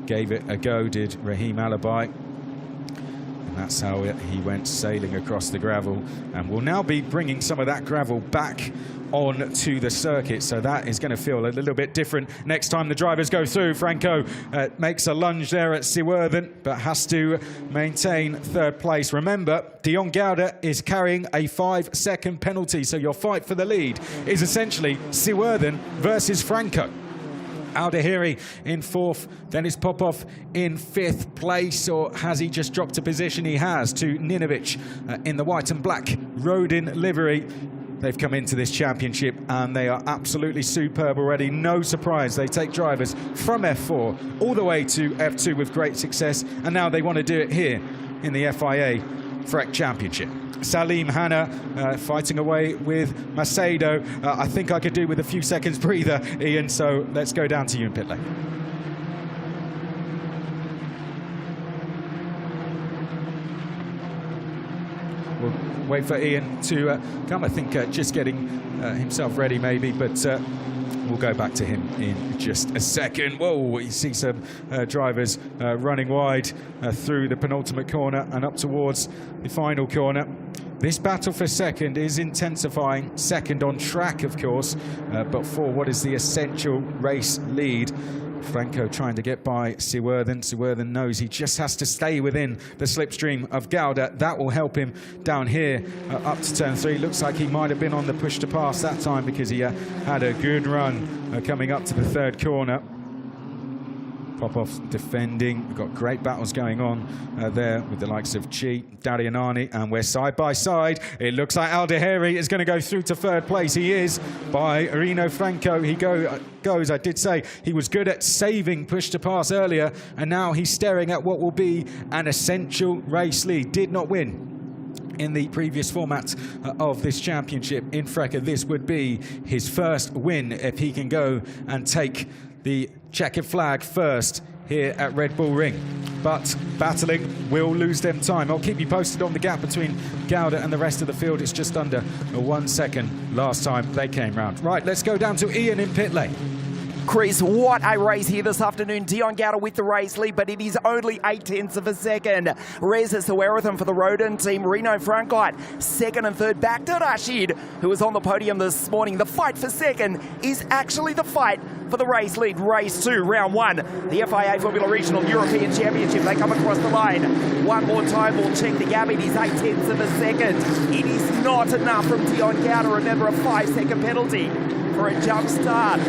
gave it a go, did Rahim Alabai. And that's how he went sailing across the gravel, and will now be bringing some of that gravel back on to the circuit, so that is going to feel a little bit different next time the drivers go through. Franco makes a lunge there at Sewerthen, but has to maintain third place. Remember, Dion Gauda is carrying a 5-second penalty, so your fight for the lead is essentially Sewerthen versus Franco. Aldeheri in 4th, then it's Popov in 5th place, or has he just dropped a position? He has, to Ninovic in the white and black Rodin livery. They've come into this championship and they are absolutely superb already. No surprise, they take drivers from F4 all the way to F2 with great success, and now they want to do it here in the FIA FREC Championship. Salim Hanna fighting away with Macedo. I think I could do with a few seconds breather, Ian, so let's go down to you in pit lane. We'll wait for Ian to come. I think just getting himself ready maybe, but we'll go back to him in just a second. Whoa, you see some drivers running wide through the penultimate corner and up towards the final corner. This battle for second is intensifying. Second on track, of course, but for what is the essential race lead. Franco trying to get by Sewerthen. Sewerthen knows he just has to stay within the slipstream of Gauda. That will help him down here up to turn 3. Looks like he might have been on the push to pass that time, because he had a good run coming up to the third corner. Popov defending. We've got great battles going on there with the likes of Chi, Darianani, and we're side by side. It looks like Aldeheri is going to go through to third place. He is by Rino Franco. He goes. I did say he was good at saving push to pass earlier, and now he's staring at what will be an essential race lead. Did not win in the previous format of this championship in FREC. This would be his first win if he can go and take the checkered flag first here at Red Bull Ring. But battling will lose them time. I'll keep you posted on the gap between Gauda and the rest of the field. It's just under 1 second last time they came round. Right, let's go down to Ian in pit lane. Chris, what a race here this afternoon. Dion Gowda with the race lead, but it is only 0.8 of a second. Reza Sawarathan for the Rodin team. Reno Frankite, second and third. Back to Rashid, who was on the podium this morning. The fight for second is actually the fight for the race lead. Race 2, round 1. The FIA Formula Regional European Championship. They come across the line. One more time, we'll check the gap. It is 0.8 of a second. It is not enough from Dion Gowda. Remember, a 5-second penalty for a jump start.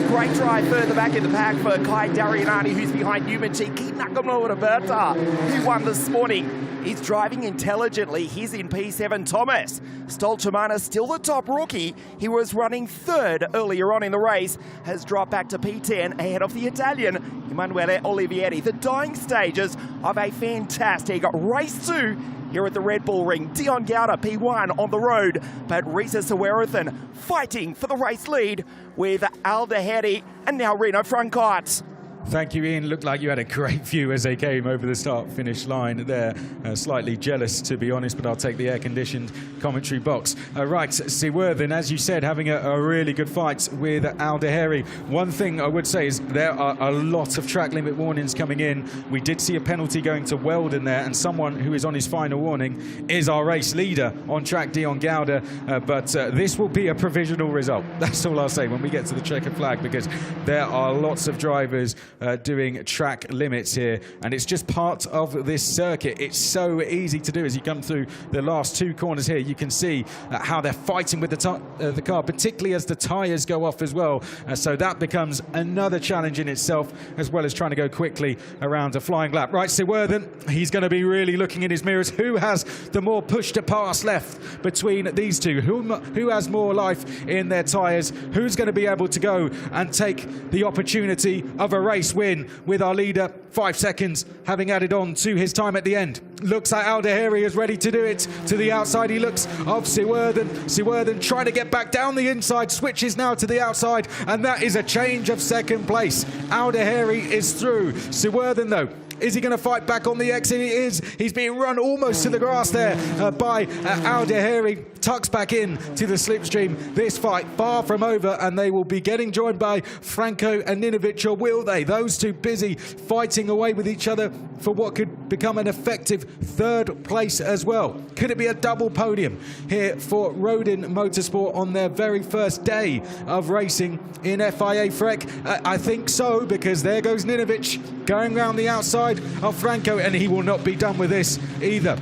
Great drive further back in the pack for Kai Darianani, who's behind Newman Chiki Nakamura Berta, who won this morning. He's driving intelligently. He's in P7. Thomas Stolchamana, still the top rookie. He was running third earlier on in the race, has dropped back to P10 ahead of the Italian Emanuele Olivieri. The dying stages of a fantastic race 2 here at the Red Bull Ring. Dion Gowda, P1 on the road, but Reza Sawarathan fighting for the race lead with Al Daheri and now Reno Frankite. Thank you, Ian. Looked like you had a great view as they came over the start-finish line there. Slightly jealous, to be honest, but I'll take the air-conditioned commentary box. Right, Seaworthen, as you said, having a really good fight with Al Daheri. One thing I would say is there are a lot of track limit warnings coming in. We did see a penalty going to Weldon there, and someone who is on his final warning is our race leader on track, Dion Gowda. But this will be a provisional result. That's all I'll say when we get to the checkered flag, because there are lots of drivers doing track limits here, and it's just part of this circuit. It's so easy to do. As you come through the last 2 corners here, you can see how they're fighting with the car, particularly as the tyres go off as well. So that becomes another challenge in itself, as well as trying to go quickly around a flying lap. Right, Seaworthen, he's going to be really looking in his mirrors. Who has the more push to pass left between these two? Who has more life in their tyres? Who's going to be able to go and take the opportunity of a race win with our leader 5 seconds having added on to his time at the end? Looks like Al Daheri is ready to do it. To the outside he looks of Seaworthen. Seaworthen trying to get back down the inside, switches now to the outside, and that is a change of second place. Al Daheri is through. Seaworthen though, is he going to fight back on the exit? He is. He's being run almost to the grass there by Al Daheri. Tucks back in to the slipstream. This fight far from over, and they will be getting joined by Franco and Ninovic, or will they? Those two busy fighting away with each other for what could become an effective third place as well. Could it be a double podium here for Rodin Motorsport on their very first day of racing in FIA FREC? I think so, because there goes Ninovic going round the outside of Franco, and he will not be done with this either.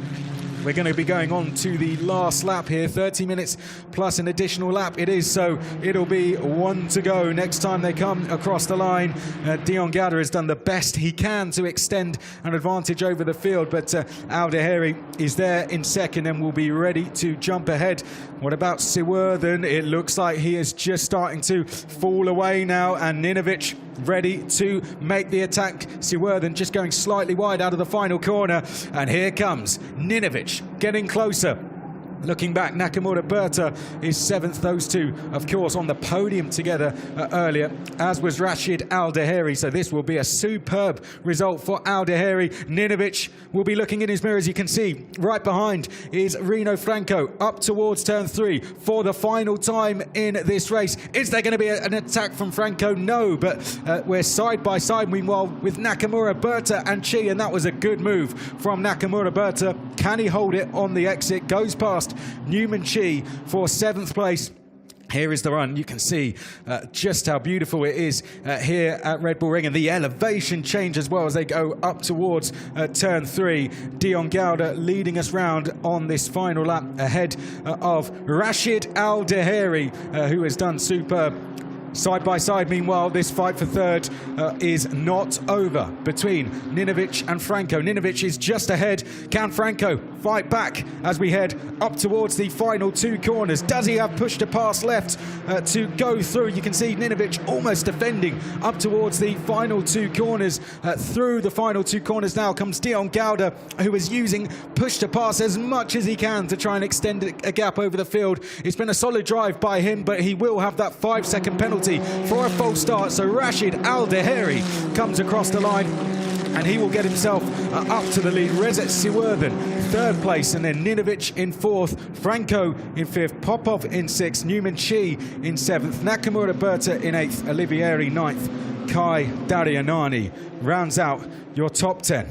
We're going to be going on to the last lap here, 30 minutes plus an additional lap it is, so it'll be 1 to go next time they come across the line. Dion Gowda has done the best he can to extend an advantage over the field, but Al Daheri is there in second and will be ready to jump ahead. What about Seaworthen? It looks like he is just starting to fall away now, and Ninovic ready to make the attack. Seaworthen just going slightly wide out of the final corner, and here comes Ninovic getting closer. Looking back, Nakamura Berta is 7th. Those two, of course, on the podium together earlier, as was Rashid Al Daheri. So this will be a superb result for Al Daheri. Ninovic will be looking in his mirror, as you can see. Right behind is Reno Franco, up towards turn 3 for the final time in this race. Is there going to be an attack from Franco? No, but we're side by side, meanwhile, with Nakamura Berta and Chi, and that was a good move from Nakamura Berta. Can he hold it on the exit? Goes past Newman Chi for 7th place. Here is the run. You can see just how beautiful it is here at Red Bull Ring, and the elevation change as well as they go up towards turn 3. Dion Gowda leading us round on this final lap ahead of Rashid Al Daheri, who has done superb. Side by side, meanwhile, this fight for third is not over between Ninovic and Franco. Ninovic is just ahead. Can Franco fight back as we head up towards the final 2 corners? Does he have push to pass left to go through? You can see Ninovic almost defending up towards the final 2 corners. Through the final 2 corners now comes Dion Gowda, who is using push to pass as much as he can to try and extend a gap over the field. It's been a solid drive by him, but he will have that 5-second penalty for a false start. So Rashid Al Daheri comes across the line. and he will get himself up to the lead. Reza Siwerthan, 3rd place, and then Ninovic in 4th, Franco in 5th, Popov in 6th, Newman Chi in 7th, Nakamura Berta in 8th, Olivieri 9th, Kai Darianani rounds out your top 10.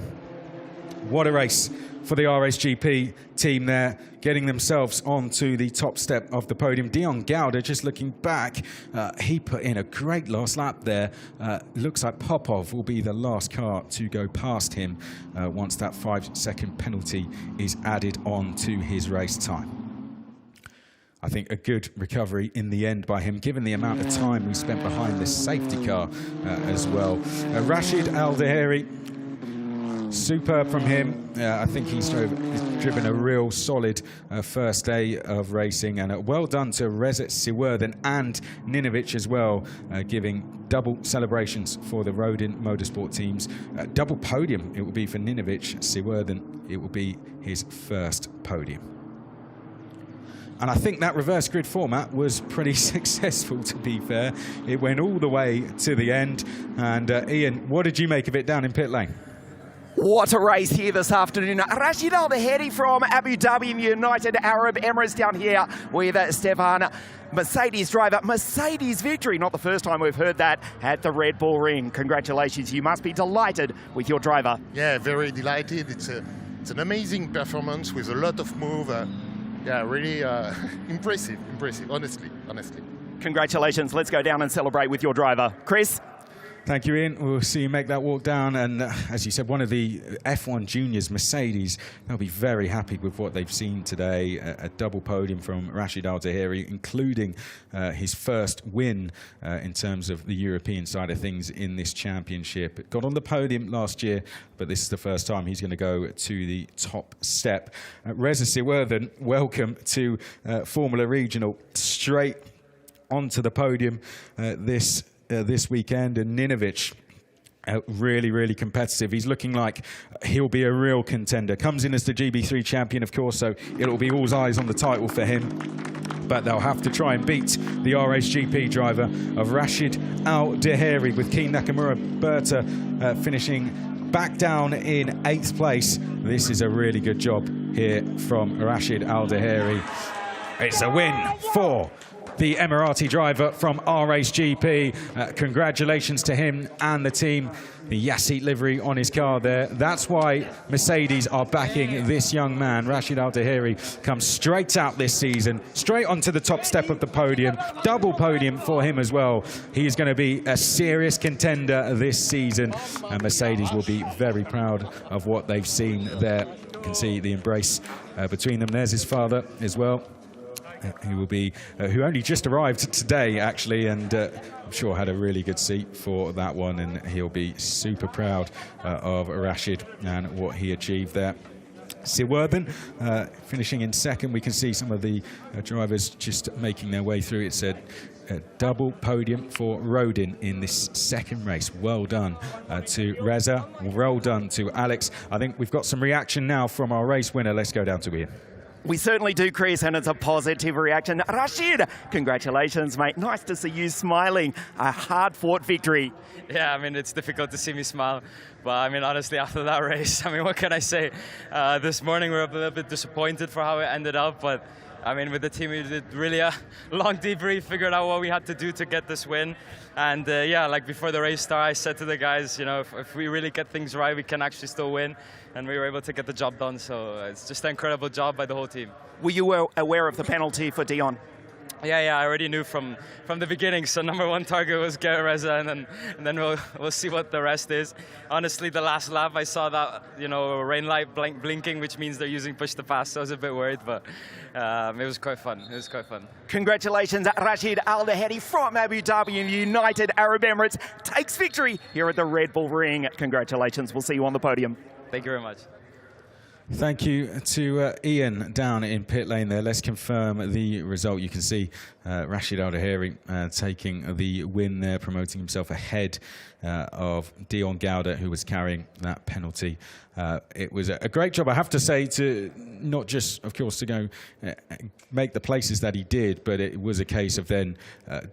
What a race for the RSGP team there, getting themselves onto the top step of the podium. Dion Gauda, just looking back, he put in a great last lap there. Looks like Popov will be the last car to go past him once that 5-second penalty is added on to his race time. I think a good recovery in the end by him, given the amount of time we spent behind this safety car as well. Rashid Al-Daheri, superb from him. I think he's driven a real solid first day of racing, and well done to Reza Siwerthan and Ninovic as well, giving double celebrations for the Rodin Motorsport teams. Double podium it will be for Ninovic. Siwerthan, it will be his first podium. And I think that reverse grid format was pretty successful, to be fair. It went all the way to the end. And Ian, what did you make of it down in pit lane? What a race here this afternoon. Rashid Al-Daheri from Abu Dhabi, United Arab Emirates, down here with Stefan, Mercedes driver. Mercedes victory, not the first time we've heard that at the Red Bull Ring. Congratulations, you must be delighted with your driver. Yeah, very delighted. It's an amazing performance with a lot of move. Yeah, really impressive, honestly. Congratulations, let's go down and celebrate with your driver. Chris? Thank you, Ian. We'll see you make that walk down. And as you said, one of the F1 juniors, Mercedes, they'll be very happy with what they've seen today. A double podium from Rashid Al-Daheri, including his first win in terms of the European side of things in this championship. Got on the podium last year, but this is the first time he's going to go to the top step. Reza Siwerthan, welcome to Formula Regional. Straight onto the podium this weekend, and Ninovic, really competitive. He's looking like he'll be a real contender. Comes in as the GB3 champion, of course, so it'll be all eyes on the title for him. But they'll have to try and beat the RSGP driver of Rashid Al-Daheri, with Keen Nakamura Berta finishing back down in 8th place. This is a really good job here from Rashid Al-Daheri. It's a win for the Emirati driver from RSGP. Congratulations to him and the team. The Yassit livery on his car there. That's why Mercedes are backing this young man. Rashid Al-Daheri comes straight out this season, straight onto the top step of the podium. Double podium for him as well. He is going to be a serious contender this season, and Mercedes will be very proud of what they've seen there. You can see the embrace between them. There's his father as well, who only just arrived today, actually, and I'm sure had a really good seat for that one, and he'll be super proud of Rashid and what he achieved there. Siwerthan finishing in 2nd. We can see some of the drivers just making their way through. It's a double podium for Rodin in this 2nd race. Well done to Reza. Well done to Alex. I think we've got some reaction now from our race winner. Let's go down to Ian. We certainly do, Chris, and it's a positive reaction. Rashid, congratulations, mate. Nice to see you smiling. A hard-fought victory. Yeah, I mean, it's difficult to see me smile. But, I mean, honestly, after that race, I mean, what can I say? This morning we were a little bit disappointed for how it ended up, but I mean, with the team, we did really a long debrief, figured out what we had to do to get this win. And yeah, like before the race started, I said to the guys, you know, if we really get things right, we can actually still win. And we were able to get the job done. So it's just an incredible job by the whole team. Were you aware of the penalty for Dion? Yeah, I already knew from the beginning. So #1 target was get Reza, and then we'll see what the rest is. Honestly, the last lap I saw that, you know, rain light blinking, which means they're using push to pass. So I was a bit worried, but it was quite fun. It was quite fun. Congratulations, Rashid Al-Daheri from Abu Dhabi and United Arab Emirates takes victory here at the Red Bull Ring. Congratulations. We'll see you on the podium. Thank you very much. Thank you to Ian down in pit lane there. Let's confirm the result. You can see Rashid Al-Daheri taking the win there, promoting himself ahead of Dion Gauda, who was carrying that penalty. It was a great job, I have to say, to not just, of course, to go make the places that he did, but it was a case of then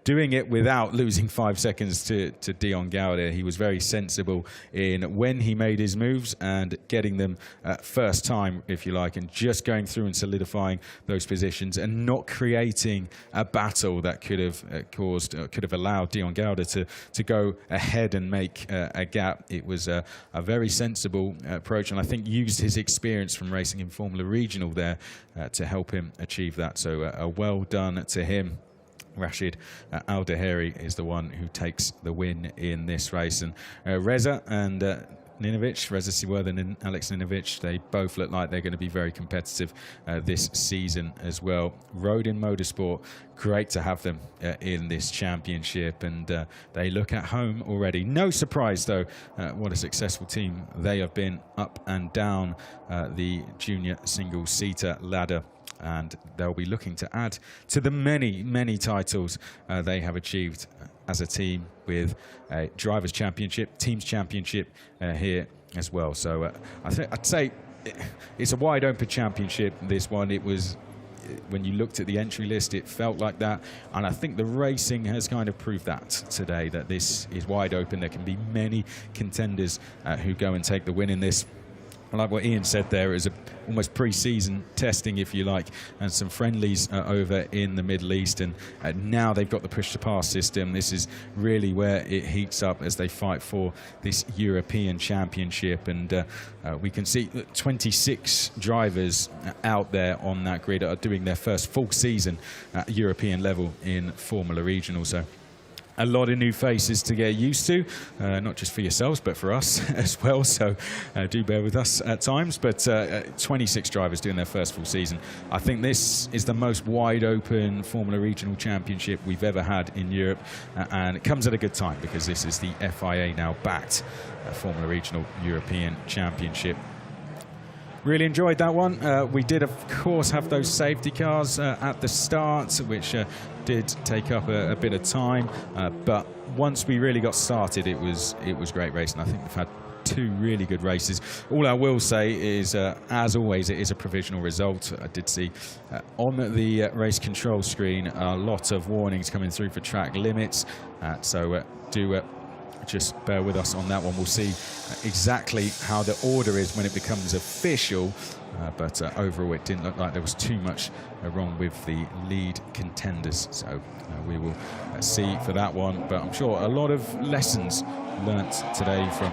doing it without losing 5 seconds to Dion Gaudet. He was very sensible in when he made his moves and getting them first time, if you like, and just going through and solidifying those positions and not creating a battle that could have allowed Dion Gaudet to go ahead and make a gap. It was a very sensible approach, and I think used his experience from racing in Formula Regional there to help him achieve that. So a well done to him. Rashid Al-Daheri is the one who takes the win in this race, and Reza and Reza Siworthan and Alex Ninovic, they both look like they're going to be very competitive this season as well. Rodin Motorsport, great to have them in this championship, and they look at home already. No surprise though, what a successful team they have been up and down the junior single-seater ladder, and they'll be looking to add to the many titles they have achieved as a team, with a Drivers' Championship, Teams' Championship here as well. So I'd say it's a wide open championship, this one. It was, when you looked at the entry list, it felt like that, and I think the racing has kind of proved that today, that this is wide open. There can be many contenders who go and take the win in this. I like what Ian said there. It was almost pre-season testing, if you like, and some friendlies over in the Middle East, and now they've got the push-to-pass system. This is really where it heats up as they fight for this European Championship, and we can see 26 drivers out there on that grid are doing their first full season at European level in Formula Regional. So a lot of new faces to get used to, not just for yourselves, but for us as well. So do bear with us at times. But 26 drivers doing their first full season. I think this is the most wide open Formula Regional Championship we've ever had in Europe. And it comes at a good time, because this is the FIA now backed Formula Regional European Championship. Really enjoyed that one. We did, of course, have those safety cars at the start, which did take up a bit of time. But once we really got started, it was great racing. I think we've had 2 really good races. All I will say is, as always, it is a provisional result. I did see on the race control screen a lot of warnings coming through for track limits. So do just bear with us on that one. We'll see exactly how the order is when it becomes official, but overall it didn't look like there was too much wrong with the lead contenders, so we will see for that one. But I'm sure a lot of lessons learnt today from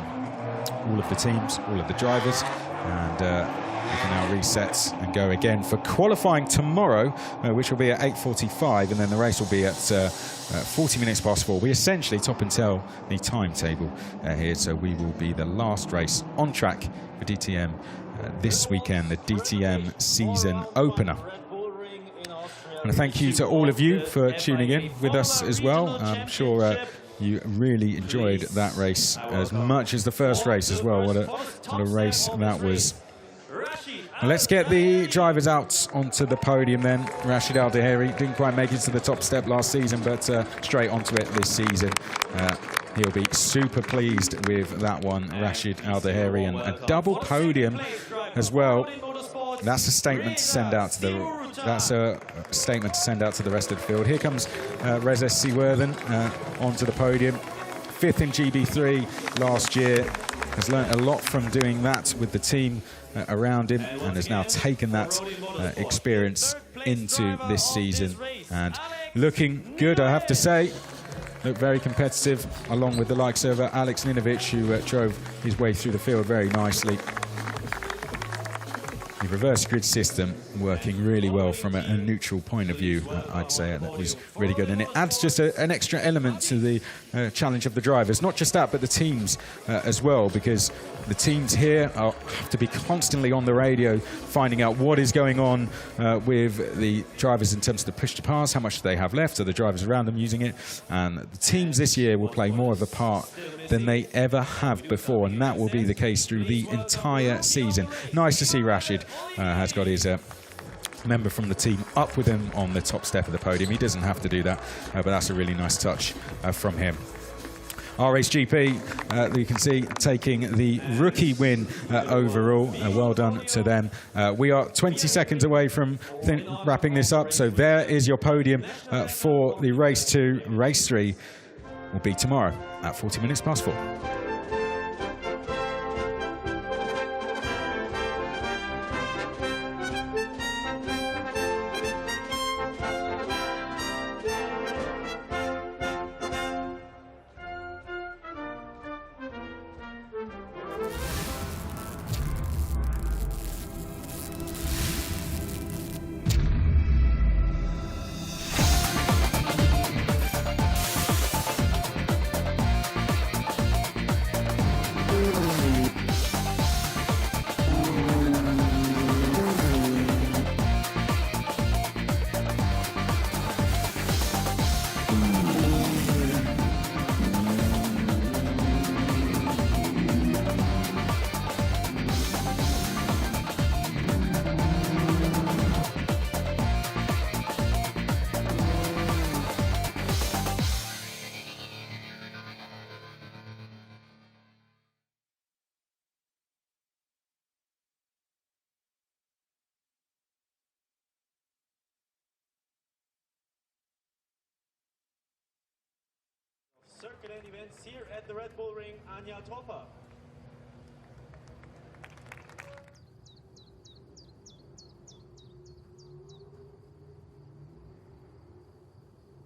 all of the teams, all of the drivers, and we can now reset and go again for qualifying tomorrow, which will be at 8:45, and then the race will be at 40 minutes past 4. We essentially top and tail the timetable here, so we will be the last race on track for DTM this weekend, the DTM season opener. And thank you to all of you for tuning in with us as well. I'm sure you really enjoyed that race as much as the first race as well. What a race that was. Let's get the drivers out onto the podium then. Rashid Al-Daheri didn't quite make it to the top step last season, but straight onto it this season. He'll be super pleased with that one, Rashid Al-Daheri, and a double podium as well. That's a statement to send out to the. That's a statement to send out to the rest of the field. Here comes Reza Siworthan onto the podium. 5th in GB3 last year. Has learnt a lot from doing that with the team around him, and has now taken that experience into this season, and looking good, I have to say. Looked very competitive, along with the likes of Alex Ninovic, who drove his way through the field very nicely. The reverse grid system working really well from a neutral point of view, I'd say, and it was really good. And it adds just an extra element to the challenge of the drivers. Not just that, but the teams as well, because the teams here have to be constantly on the radio, finding out what is going on with the drivers in terms of the push to pass, how much do they have left, are the drivers around them using it. And the teams this year will play more of a part than they ever have before, and that will be the case through the entire season. Nice to see Rashid has got his member from the team up with him on the top step of the podium. He doesn't have to do that, but that's a really nice touch from him. RHGP, you can see, taking the rookie win overall. Well done to them. We are 20 seconds away from wrapping this up, so there is your podium for the race 2. Race 3 will be tomorrow at 4. Circuit and events here at the Red Bull Ring, Anja Topper.